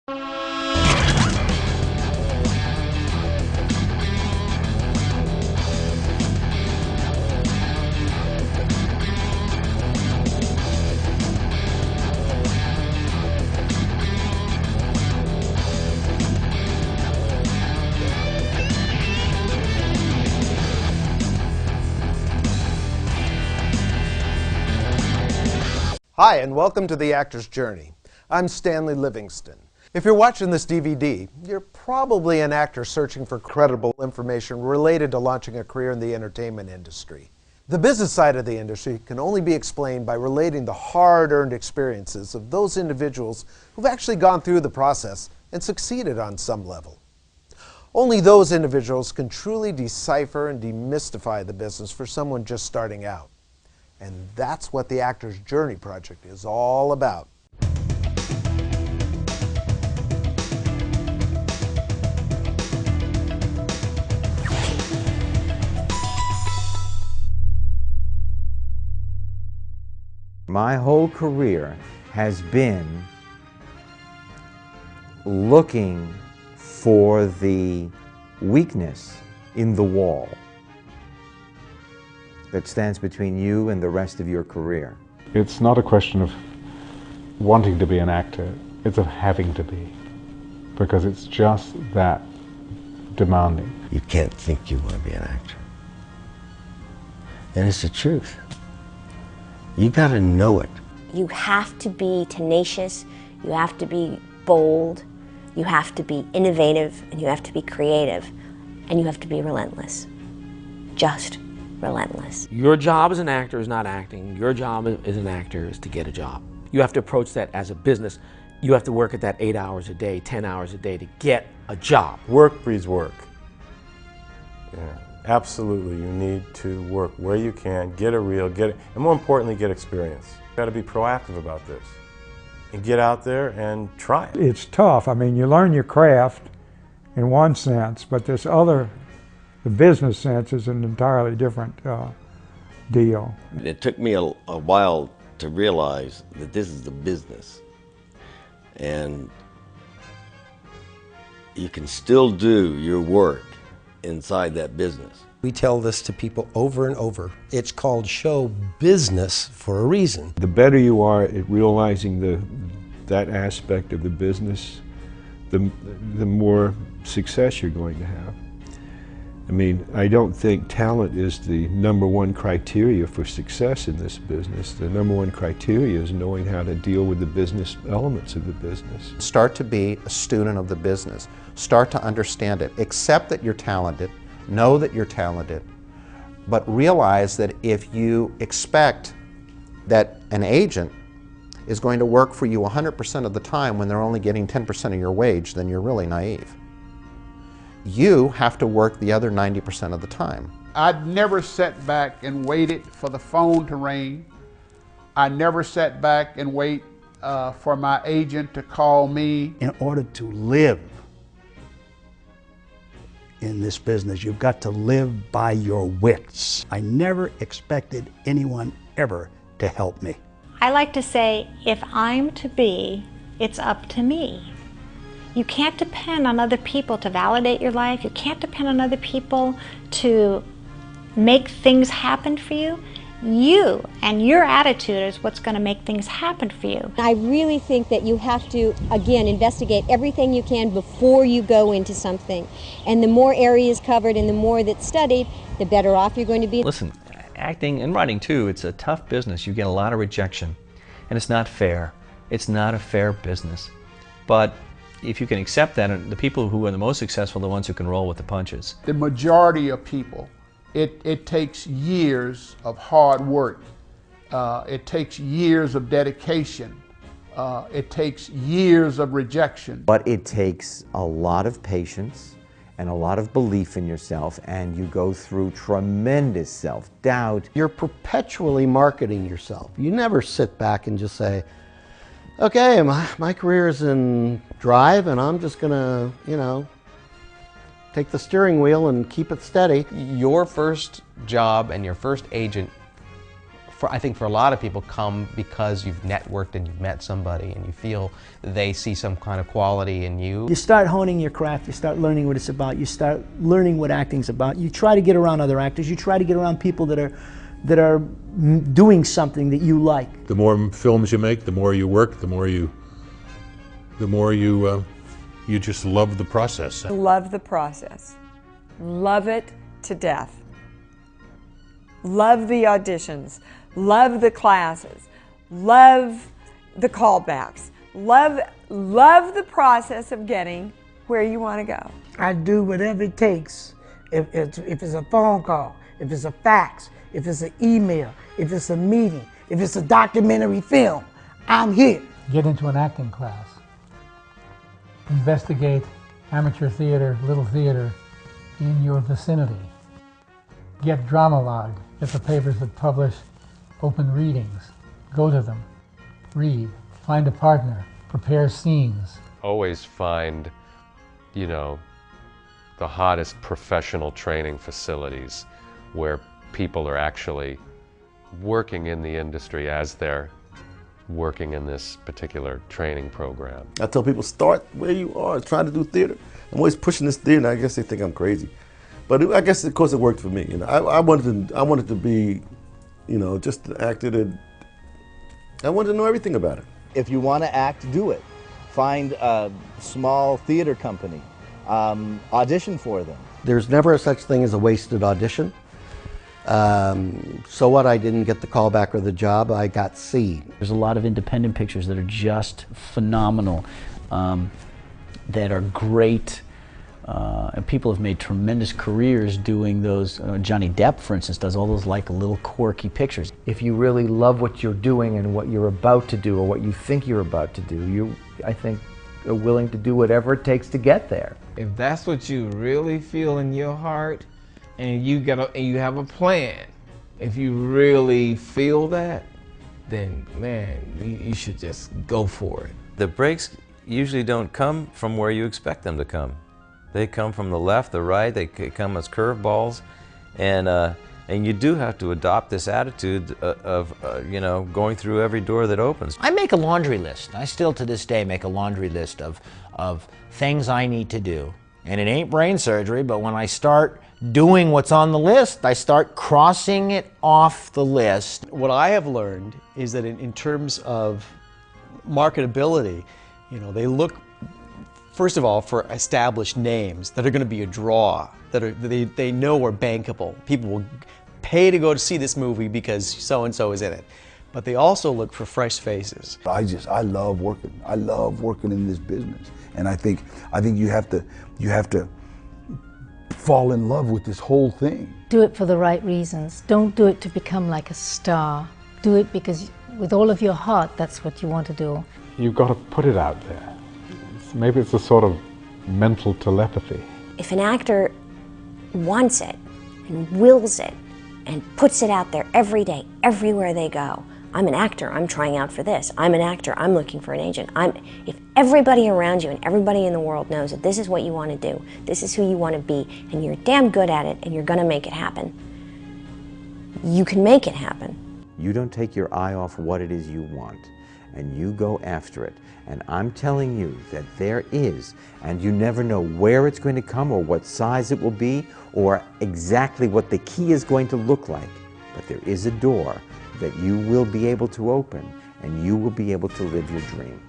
Hi, and welcome to The Actor's Journey. I'm Stanley Livingston. If you're watching this DVD, you're probably an actor searching for credible information related to launching a career in the entertainment industry. The business side of the industry can only be explained by relating the hard-earned experiences of those individuals who've actually gone through the process and succeeded on some level. Only those individuals can truly decipher and demystify the business for someone just starting out. And that's what the Actor's Journey Project is all about. My whole career has been looking for the weakness in the wall that stands between you and the rest of your career. It's not a question of wanting to be an actor, it's of having to be, because it's just that demanding. You can't think you want to be an actor. And it's the truth. You got to know it. You have to be tenacious, you have to be bold, you have to be innovative, and you have to be creative, and you have to be relentless. Just relentless. Your job as an actor is not acting. Your job as an actor is to get a job. You have to approach that as a business. You have to work at that 8 hours a day, 10 hours a day to get a job. Work breeds work. Yeah, absolutely, you need to work where you can, get a reel, and more importantly, get experience. You've got to be proactive about this and get out there and try it. It's tough. I mean, you learn your craft in one sense, but this other, the business sense, is an entirely different deal. It took me a while to realize that this is the business. And you can still do your work inside that business. We tell this to people over and over. It's called show business for a reason. The better you are at realizing that aspect of the business, the more success you're going to have. I mean, I don't think talent is the #1 criteria for success in this business. The #1 criteria is knowing how to deal with the business elements of the business. Start to be a student of the business. Start to understand it. Accept that you're talented. Know that you're talented. But realize that if you expect that an agent is going to work for you 100% of the time when they're only getting 10% of your wage, then you're really naive. You have to work the other 90% of the time. I'd never sat back and waited for the phone to ring. I never sat back and wait for my agent to call me. In order to live in this business, you've got to live by your wits. I never expected anyone ever to help me. I like to say, if I'm to be, it's up to me. You can't depend on other people to validate your life. You can't depend on other people to make things happen for you. You and your attitude is what's going to make things happen for you. I really think that you have to, again, investigate everything you can before you go into something. And the more areas covered and the more that's studied, the better off you're going to be. Listen, acting and writing too, it's a tough business. You get a lot of rejection, and it's not fair. It's not a fair business. But if you can accept that, the people who are the most successful are the ones who can roll with the punches. The majority of people, it takes years of hard work. It takes years of dedication. It takes years of rejection. But it takes a lot of patience and a lot of belief in yourself, and you go through tremendous self-doubt. You're perpetually marketing yourself. You never sit back and just say, okay, my career is in drive and I'm just gonna, take the steering wheel and keep it steady. Your first job and your first agent I think for a lot of people, come because you've networked and you've met somebody and you feel they see some kind of quality in you. You start honing your craft, you start learning what it's about, you start learning what acting's about, you try to get around other actors, you try to get around people that are doing something that you like. The more films you make, the more you work, the more you just love the process. Love the process. Love it to death. Love the auditions. Love the classes. Love the callbacks. Love the process of getting where you want to go. I do whatever it takes. If it's a phone call, if it's a fax, if it's an email, if it's a meeting, if it's a documentary film, I'm here. Get into an acting class. Investigate amateur theater, little theater in your vicinity. Get Dramalogue. Get the papers that publish open readings. Go to them. Read. Find a partner. Prepare scenes. Always find, you know, the hottest professional training facilities where people are actually working in the industry as they're working in this particular training program. I tell people, start where you are, trying to do theater. I'm always pushing this theater, and I guess they think I'm crazy. But I guess, of course, it worked for me. You know, I wanted to be, you know, just an actor that I wanted to know everything about it. If you want to act, do it. Find a small theater company. Audition for them. There's never a such thing as a wasted audition. So what, I didn't get the call back or the job, I got seen. There's a lot of independent pictures that are just phenomenal, that are great, and people have made tremendous careers doing those. Johnny Depp, for instance, does all those like little quirky pictures. If you really love what you're doing and what you're about to do or what you think you're about to do, you, I think, are willing to do whatever it takes to get there. If that's what you really feel in your heart, and you have a plan, if you really feel that, then man, you should just go for it. The breaks usually don't come from where you expect them to come. They come from the left, the right, they come as curveballs, and you do have to adopt this attitude of you know, going through every door that opens. I make a laundry list. I still to this day make a laundry list of things I need to do. And it ain't brain surgery, but when I start doing what's on the list, I start crossing it off the list. What I have learned is that in terms of marketability, you know, they look, first of all, for established names that are going to be a draw, that they know are bankable. People will pay to go to see this movie because so-and-so is in it. But they also look for fresh faces. I love working. I love working in this business. And I think you have to fall in love with this whole thing. Do it for the right reasons. Don't do it to become like a star. Do it because with all of your heart, that's what you want to do. You've got to put it out there. Maybe it's a sort of mental telepathy. If an actor wants it and wills it and puts it out there every day, everywhere they go, I'm an actor, I'm trying out for this. I'm an actor, I'm looking for an agent. If everybody around you and everybody in the world knows that this is what you want to do, this is who you want to be, and you're damn good at it, and you're going to make it happen, you can make it happen. You don't take your eye off what it is you want, and you go after it. And I'm telling you that there is, and you never know where it's going to come or what size it will be or exactly what the key is going to look like, but there is a door that you will be able to open, and you will be able to live your dream.